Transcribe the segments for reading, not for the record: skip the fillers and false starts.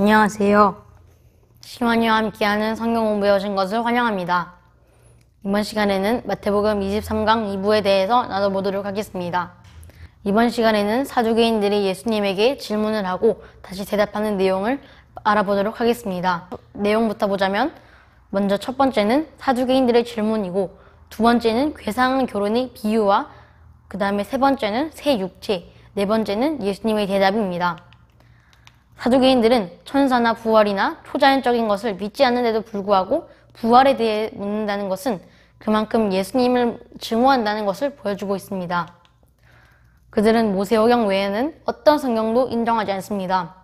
안녕하세요. 시완이와 함께하는 성경 공부에 오신 것을 환영합니다. 이번 시간에는 마태복음 23강 2부에 대해서 나눠보도록 하겠습니다. 이번 시간에는 사두개인들이 예수님에게 질문을 하고 다시 대답하는 내용을 알아보도록 하겠습니다. 내용부터 보자면 먼저 첫 번째는 사두개인들의 질문이고, 두 번째는 괴상한 결혼의 비유와 그 다음에 세 번째는 새 육체, 네 번째는 예수님의 대답입니다. 사두개인들은 천사나 부활이나 초자연적인 것을 믿지 않는데도 불구하고 부활에 대해 묻는다는 것은 그만큼 예수님을 증오한다는 것을 보여주고 있습니다. 그들은 모세오경 외에는 어떤 성경도 인정하지 않습니다.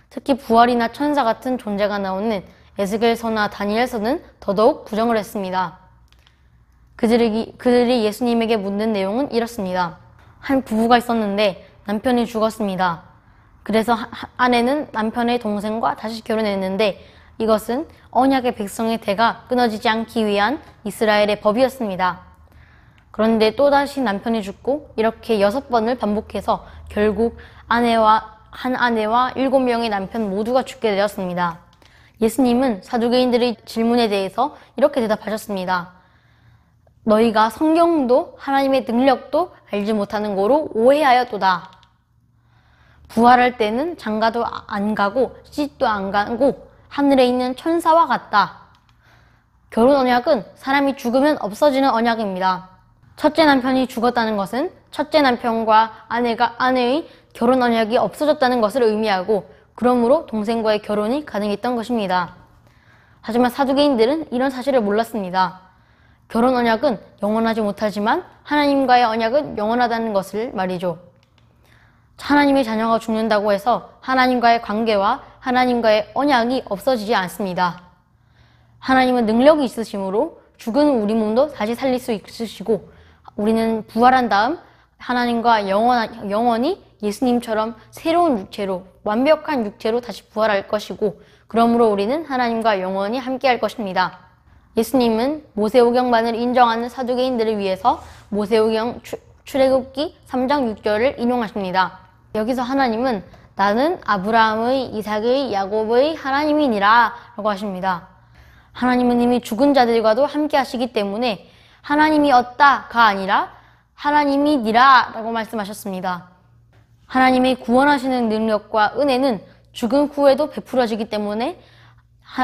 특히 부활이나 천사 같은 존재가 나오는 에스겔서나 다니엘서는 더더욱 부정을 했습니다. 그들이 예수님에게 묻는 내용은 이렇습니다. 한 부부가 있었는데 남편이 죽었습니다. 그래서 아내는 남편의 동생과 다시 결혼했는데 이것은 언약의 백성의 대가 끊어지지 않기 위한 이스라엘의 법이었습니다. 그런데 또다시 남편이 죽고 이렇게 6번을 반복해서 결국 아내와 7명의 남편 모두가 죽게 되었습니다. 예수님은 사두개인들의 질문에 대해서 이렇게 대답하셨습니다. 너희가 성경도 하나님의 능력도 알지 못하는 거로 오해하였도다. 부활할 때는 장가도 안 가고 시집도 안 가고 하늘에 있는 천사와 같다. 결혼 언약은 사람이 죽으면 없어지는 언약입니다. 첫째 남편이 죽었다는 것은 첫째 남편과 아내의 결혼 언약이 없어졌다는 것을 의미하고, 그러므로 동생과의 결혼이 가능했던 것입니다. 하지만 사두개인들은 이런 사실을 몰랐습니다. 결혼 언약은 영원하지 못하지만 하나님과의 언약은 영원하다는 것을 말이죠. 하나님의 자녀가 죽는다고 해서 하나님과의 관계와 하나님과의 언약이 없어지지 않습니다. 하나님은 능력이 있으시므로 죽은 우리 몸도 다시 살릴 수 있으시고, 우리는 부활한 다음 하나님과 영원히 예수님처럼 새로운 육체로, 완벽한 육체로 다시 부활할 것이고, 그러므로 우리는 하나님과 영원히 함께할 것입니다. 예수님은 모세오경만을 인정하는 사두개인들을 위해서 모세오경 출애굽기 3장 6절을 인용하십니다. 여기서 하나님은 나는 아브라함의, 이삭의, 야곱의 하나님이니라 라고 하십니다. 하나님은 이미 죽은 자들과도 함께 하시기 때문에 하나님이 없다가 아니라 하나님이니라 라고 말씀하셨습니다. 하나님의 구원하시는 능력과 은혜는 죽은 후에도 베풀어지기 때문에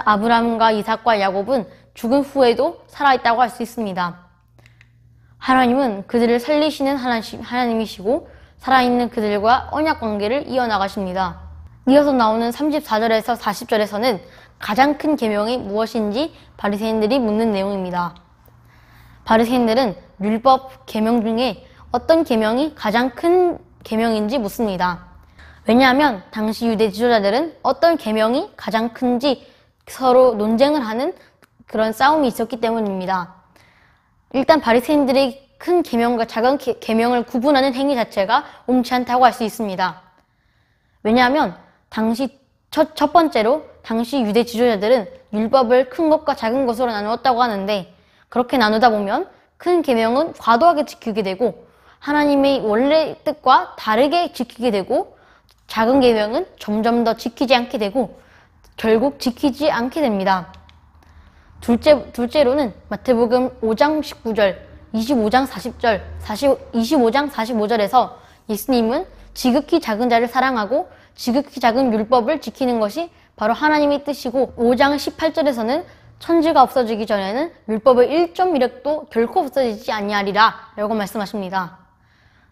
아브라함과 이삭과 야곱은 죽은 후에도 살아있다고 할 수 있습니다. 하나님은 그들을 살리시는 하나님이시고 살아있는 그들과 언약 관계를 이어나가십니다. 이어서 나오는 34절에서 40절에서는 가장 큰 계명이 무엇인지 바리새인들이 묻는 내용입니다. 바리새인들은 율법 계명 중에 어떤 계명이 가장 큰 계명인지 묻습니다. 왜냐하면 당시 유대 지도자들은 어떤 계명이 가장 큰지 서로 논쟁을 하는 그런 싸움이 있었기 때문입니다. 일단 바리새인들의 큰 계명과 작은 계명을 구분하는 행위 자체가 옳지 않다고 할 수 있습니다. 왜냐하면 첫 번째로 당시 유대 지도자들은 율법을 큰 것과 작은 것으로 나누었다고 하는데, 그렇게 나누다 보면 큰 계명은 과도하게 지키게 되고 하나님의 원래 뜻과 다르게 지키게 되고, 작은 계명은 점점 더 지키지 않게 되고 결국 지키지 않게 됩니다. 둘째로는 마태복음 5장 19절, 25장 40절, 25장 45절에서 예수님은 지극히 작은 자를 사랑하고 지극히 작은 율법을 지키는 것이 바로 하나님의 뜻이고, 5장 18절에서는 천지가 없어지기 전에는 율법의 1.1획도 결코 없어지지 아니하리라 라고 말씀하십니다.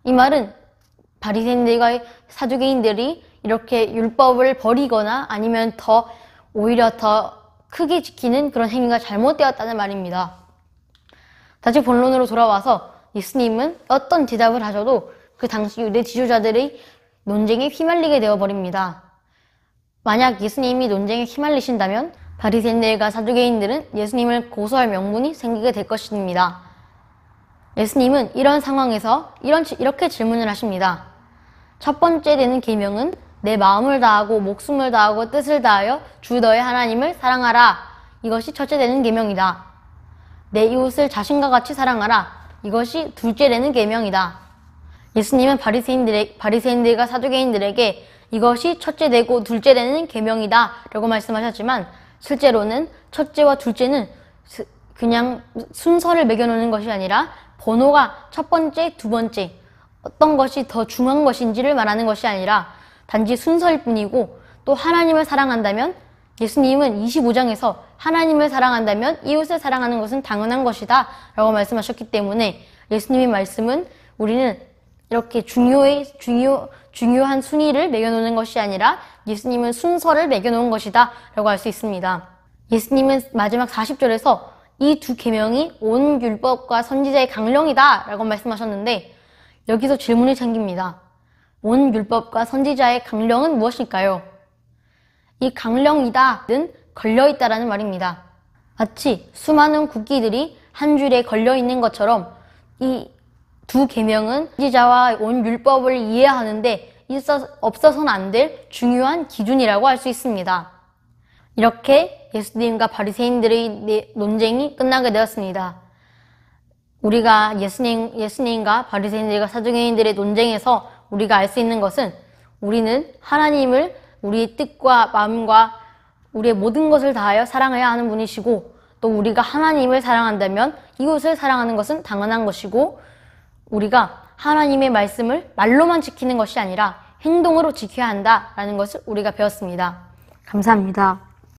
이 말은 바리새인들과 사두개인들이 이렇게 율법을 버리거나 아니면 오히려 더 크게 지키는 그런 행위가 잘못되었다는 말입니다. 다시 본론으로 돌아와서 예수님은 어떤 대답을 하셔도 그 당시 유대 지도자들의 논쟁에 휘말리게 되어버립니다. 만약 예수님이 논쟁에 휘말리신다면 바리새인들과 사두개인들은 예수님을 고소할 명분이 생기게 될 것입니다. 예수님은 이런 상황에서 이렇게 질문을 하십니다. 첫 번째 되는 계명은 내 마음을 다하고 목숨을 다하고 뜻을 다하여 주 너의 하나님을 사랑하라. 이것이 첫째 되는 계명이다. 내 이웃을 자신과 같이 사랑하라. 이것이 둘째 되는 계명이다. 예수님은 바리새인들과 사두개인들에게 이것이 첫째 되고 둘째 되는 계명이다 라고 말씀하셨지만, 실제로는 첫째와 둘째는 그냥 순서를 매겨놓는 것이 아니라 번호가 첫 번째, 두 번째, 어떤 것이 더 중요한 것인지를 말하는 것이 아니라 단지 순서일 뿐이고, 또 하나님을 사랑한다면, 예수님은 25장에서 하나님을 사랑한다면 이웃을 사랑하는 것은 당연한 것이다 라고 말씀하셨기 때문에, 예수님의 말씀은 우리는 이렇게 중요한 순위를 매겨놓는 것이 아니라 예수님은 순서를 매겨놓은 것이다 라고 할 수 있습니다. 예수님은 마지막 40절에서 이 두 계명이 온 율법과 선지자의 강령이다 라고 말씀하셨는데, 여기서 질문이 생깁니다. 온 율법과 선지자의 강령은 무엇일까요? 이 강령이다는 걸려있다라는 말입니다. 마치 수많은 국기들이 한 줄에 걸려있는 것처럼 이 두 계명은 선지자와 온 율법을 이해하는데 없어서는 안 될 중요한 기준이라고 할 수 있습니다. 이렇게 예수님과 바리새인들의 논쟁이 끝나게 되었습니다. 우리가 예수님과 바리새인들과 사두개인들의 논쟁에서 우리가 알 수 있는 것은, 우리는 하나님을 우리의 뜻과 마음과 우리의 모든 것을 다하여 사랑해야 하는 분이시고, 또 우리가 하나님을 사랑한다면 이웃을 사랑하는 것은 당연한 것이고, 우리가 하나님의 말씀을 말로만 지키는 것이 아니라 행동으로 지켜야 한다라는 것을 우리가 배웠습니다. 감사합니다.